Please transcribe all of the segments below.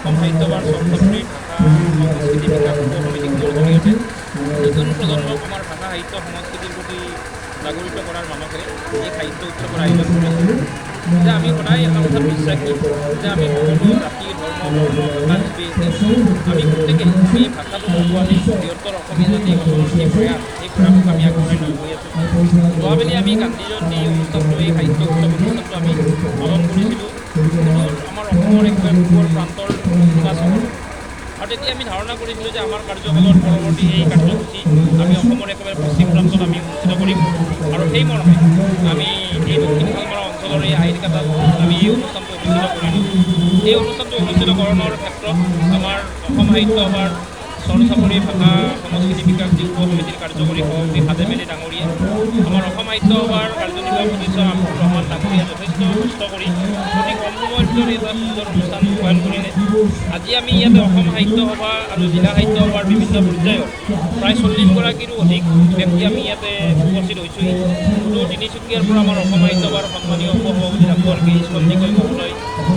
অসম সাহিত্য সভাৰ চৰকাৰী ভাষা সংস্কৃতি বিকাশ সমিতিৰ জৰিয়তে নতুন প্ৰজন্মক আমাৰ ভাষা সাহিত্য সংস্কৃতিৰ প্ৰতি জাগৰিত কৰাৰ মানসেৰে এই সাহিত্য উৎসৱৰ আয়োজন কৰিছোঁ। যে আমি সদায় এটা কথাত বিশ্বাসী যে আমি সকলো জাতি ধৰ্ম বৰ্ণ ভাষা নিৰ্বিশেষে আমি প্ৰত্যেকেই এই ভাষাটো বঢ়োৱাতেই বৃহত্তৰ অসমীয়া জাতি গঠনৰ যি প্ৰয়াস সেই প্ৰয়াসক আমি আগবঢ়াই লৈ গৈ আছোঁ। যোৱাকালি আমি গান্ধী জয়ন্তী অনুষ্ঠানটো এই সাহিত্য উৎসৱ অনুষ্ঠানটো আমি পালন কৰিছিলোঁ আমাৰ অসমৰ একেবাৰে পূবৰ প্ৰান্তৰ দুটা চহৰ। আৰু তেতিয়া আমি ধাৰণা কৰিছিলোঁ যে আমাৰ কাৰ্যকালৰ পৰৱৰ্তী এই কাৰ্যসূচী আমি অসমৰ একেবাৰে পশ্চিম প্ৰান্তত আমি অনুষ্ঠিত কৰিম। আৰু সেই মৰ্মে আমি এই দক্ষিণ শালমাৰা অঞ্চলৰ এই আহিৰিকাতাত আমি এই অনুষ্ঠানটো অনুষ্ঠিত কৰিলোঁ। এই অনুষ্ঠানটো অনুষ্ঠিতকৰণৰ ক্ষেত্ৰত আমাৰ অসম সাহিত্য সভাৰ চৰচাপৰি ভাষা সংস্কৃতি বিকাশ যুৱ সমিতিৰ কাৰ্যকৰী সভাপতি খাদেম আলী ডাঙৰীয়া, আমাৰ অসম সাহিত্য সভাৰ কাৰ্যনিৰ্বাহক সদস্য আব্দুৰ ৰহমান ডাঙৰীয়া যথেষ্ট কষ্ট কৰি অতি কম সময়ৰ ভিতৰত এটা সুন্দৰ অনুষ্ঠান ৰূপায়ণ কৰিলে। আজি আমি ইয়াতে অসম সাহিত্য সভা আৰু জিলা সাহিত্য সভাৰ বিভিন্ন পৰ্যায়ত প্ৰায় 40গৰাকীৰো অধিক ব্যক্তি আমি ইয়াতে উপস্থিত হৈছোঁহি। উত্তৰ তিনিচুকীয়াৰ পৰা আমাৰ অসম সাহিত্য সভাৰ সন্মানীয় উপসভাপতি ডাক্তৰ কে সঞ্জীৱ মহোদয়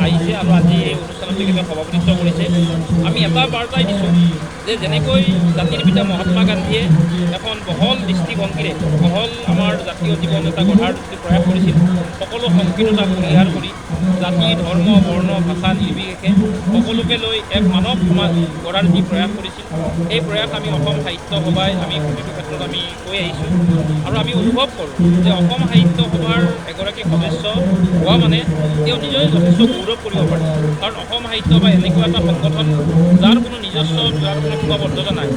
আহিছে আৰু আজি এই অনুষ্ঠানত তেখেতে সভাপতিত্ব কৰিছে। আমি এটা বাৰ্তাই দিছোঁ যে যেনেকৈ জাতিৰ পিতা মহাত্মা গান্ধীয়ে এখন বহল দৃষ্টিভংগীৰে বহল আমাৰ জাতীয় জীৱন এটা গঢ়াৰ যিটো প্ৰয়াস কৰিছিল, সকলো সংকীৰ্ণতা পৰিহাৰ কৰি জাতি ধৰ্ম বৰ্ণ ভাষা নিৰ্বিশেষে সকলোকে লৈ এক মানৱ সমাজ গঢ়াৰ যি প্ৰয়াস কৰিছিল, এই প্ৰয়াস আমি অসম সাহিত্য সভাই আমি প্ৰতিটো ক্ষেত্ৰত আমি কৈ আহিছোঁ। আৰু আমি অনুভৱ কৰোঁ যে অসম সাহিত্য সভাৰ এগৰাকী সদস্য হোৱা মানে তেওঁ নিজে যথেষ্ট গৌৰৱ কৰিব পাৰে। কাৰণ অসম সাহিত্য সভা এনেকুৱা এটা সংগঠন যাৰ কোনো নিজস্ব যাৰ কোনো সীমাবদ্ধতা নাই,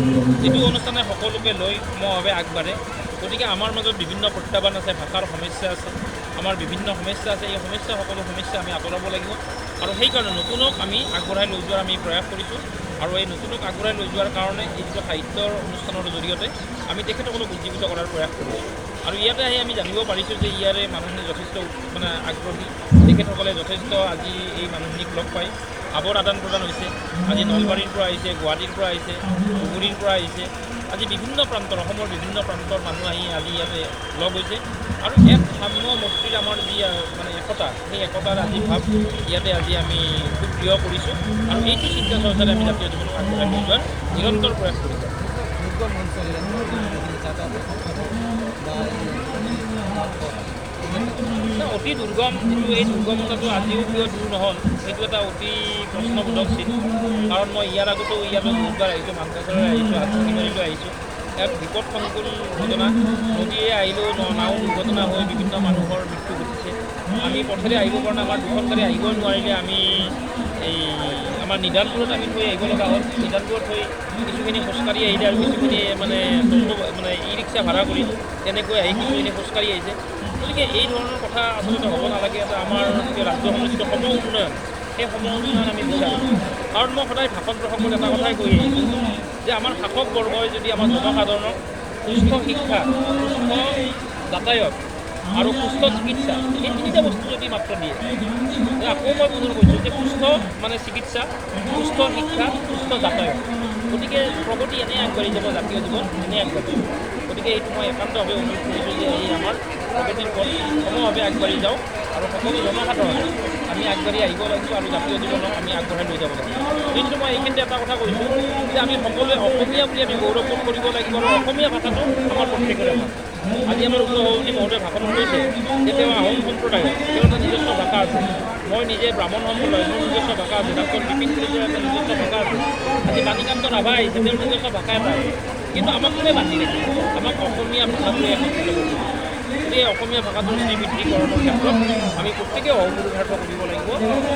যিটো অনুষ্ঠানে সকলোকে লৈ সমভাৱে আগবাঢ়ে। গতিকে আমাৰ মাজত বিভিন্ন প্ৰত্যাহ্বান আছে, ভাষাৰ সমস্যা আছে, আমাৰ বিভিন্ন সমস্যা আছে। এই সকলো সমস্যা আমি আঁতৰাব লাগিব আৰু সেইকাৰণে নতুনক আমি আগবঢ়াই লৈ যোৱাৰ আমি প্ৰয়াস কৰিছোঁ। আৰু এই নতুনক আগবঢ়াই লৈ যোৱাৰ কাৰণে এই যিটো সাহিত্যৰ অনুষ্ঠানৰ জৰিয়তে আমি তেখেতসকলক উজ্জীৱিত কৰাৰ প্ৰয়াস কৰিছোঁ। আৰু ইয়াতে আহি আমি জানিব পাৰিছোঁ যে ইয়াৰে মানুহখিনি যথেষ্ট আগ্ৰহী। তেখেতসকলে যথেষ্ট আজি এই মানুহখিনিক লগ পাই আৱৰ আদান প্ৰদান হৈছে। আজি নলবাৰীৰ পৰা আহিছে, গুৱাহাটীৰ পৰা আহিছে, ধুবুৰীৰ পৰা আহিছে। আজি বিভিন্ন প্ৰান্তৰ অসমৰ বিভিন্ন প্ৰান্তৰ মানুহ আহি আজি ইয়াতে লগ হৈছে আৰু এক সাম্য মূৰ্তিৰ আমাৰ যি একতা, সেই একতাৰ আজি ভাৱ ইয়াতে আজি আমি খুব প্ৰিয় কৰিছোঁ। আৰু এইটো চিন্তা চৰ্চাৰে আমি জাতীয় জীৱনক আগবঢ়াই লৈ যোৱাৰ নিৰন্তৰ প্ৰয়াস কৰিছোঁ। অতি দুৰ্গম, কিন্তু এই দুৰ্গমতাটো আজিও কিয় দূৰ নহ'ল সেইটো এটা অতি প্ৰশ্নবোধক চিন। কাৰণ মই ইয়াৰ আগতেও ইয়াতে বহুতবাৰ আহিছোঁ, মানকাছাৰলৈ আহিছোঁ, হাতীমাৰীলৈ আহিছোঁ। ইয়াত বিপদসংকুল ঘটনা, নদীয়ে আহিলেও নাও দুৰ্ঘটনা হৈ বিভিন্ন মানুহৰ মৃত্যু ঘটিছে। আমি পথেৰে আহিব পৰা নাই, আমাৰ দুখন গাড়ী আহিব নোৱাৰিলে আমি এই আমাৰ নিদানপুৰত আমি থৈ আহিব লগা হ'ল। নিদানপুৰত থৈ কিছুখিনি খোজকাঢ়ি আহিলে আৰু কিছুখিনি ই ৰিক্সা ভাড়া কৰি তেনেকৈ আহি কিছুখিনি খোজকাঢ়ি আহিছে। গতিকে এই ধৰণৰ কথা আচলতে হ'ব নালাগে। এটা আমাৰ যিটো ৰাজ্যখনৰ যিটো সম উন্নয়ন, সেই সম উন্নয়ন আমি বিচাৰোঁ। কাৰণ মই সদায় ভাষণ প্ৰসংগত এটা কথাই কৈ আহিছোঁ যে আমাৰ শাসকবৰ্গই যদি আমাৰ জনসাধাৰণক সুস্থ শিক্ষা, সুস্থ যাতায়াত আৰু সুস্থ চিকিৎসা, এই তিনিটা বস্তু যদি মাত্ৰ দিয়ে, আকৌ মই পুনৰ কৈছোঁ যে সুস্থ চিকিৎসা, সুস্থ শিক্ষা, সুস্থ যাতায়াত, গতিকে প্ৰগতি এনেই আগবাঢ়ি যাব, জাতীয় জীৱন এনেই আগবাঢ়ি যাব। গতিকে এইটো মই একান্তভাৱে অনুৰোধ কৰিছোঁ যে এই আমাৰ প্ৰগতিৰ পথ সমভাৱে আগবাঢ়ি যাওঁ আৰু সকলো জনসাধাৰণে আমি আগবাঢ়ি আহিব লাগিব আৰু জাতীয় জীৱনক আমি আগবঢ়াই লৈ যাব লাগিব। কিন্তু মই এইখিনিতে এটা কথা কৈছোঁ যে আমি সকলোৱে অসমীয়া বুলি আমি গৌৰৱ কৰিব লাগিব আৰু অসমীয়া ভাষাটো আমাৰ প্ৰত্যেকৰে ভাষা। আজি আমাৰ উপসভাপতি মহোদয়ে ভাষণ কৰিছে যে তেওঁ আহোম সম্প্ৰদায়ৰ, তেওঁৰ এটা নিজস্ব ভাষা আছে। মই নিজে ব্ৰাহ্মণ সম্প্ৰদায়, মোৰ নিজস্ব ভাষা আছে। ডাক্তৰ বিপিন কলিতাৰ এটা নিজস্ব ভাষা আছে। আজি বাণীকান্ত ৰাভা আহিছে, তেওঁৰ নিজস্ব ভাষা এটা আছে। কিন্তু আমাক কোনে বান্ধি ৰাখিছে? আমাক অসমীয়া ভাষাটোৱে একত্ৰিত কৰিব। এই অসমীয়া ভাষাটোৰ শ্ৰীবৃদ্ধিকৰণৰ ক্ষেত্ৰত আমি প্ৰত্যেকে সহযোগিতা কৰিব লাগিব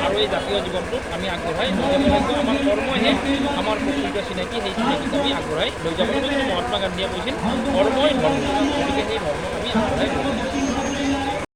আৰু এই জাতীয় জীৱনটোক আমি আগবঢ়াই লৈ যাব লাগিব। আমাৰ কৰ্মইহে আমাৰ প্ৰকৃত চিনাকি, সেই চিনাকিক আমি আগবঢ়াই লৈ যাব লাগিব। কিন্তু মহাত্মা গান্ধীয়ে কৈছিল কৰ্মই ধৰ্ম, গতিকে সেই ধৰ্মক আমি আগবঢ়াই লৈ যাব লাগিব।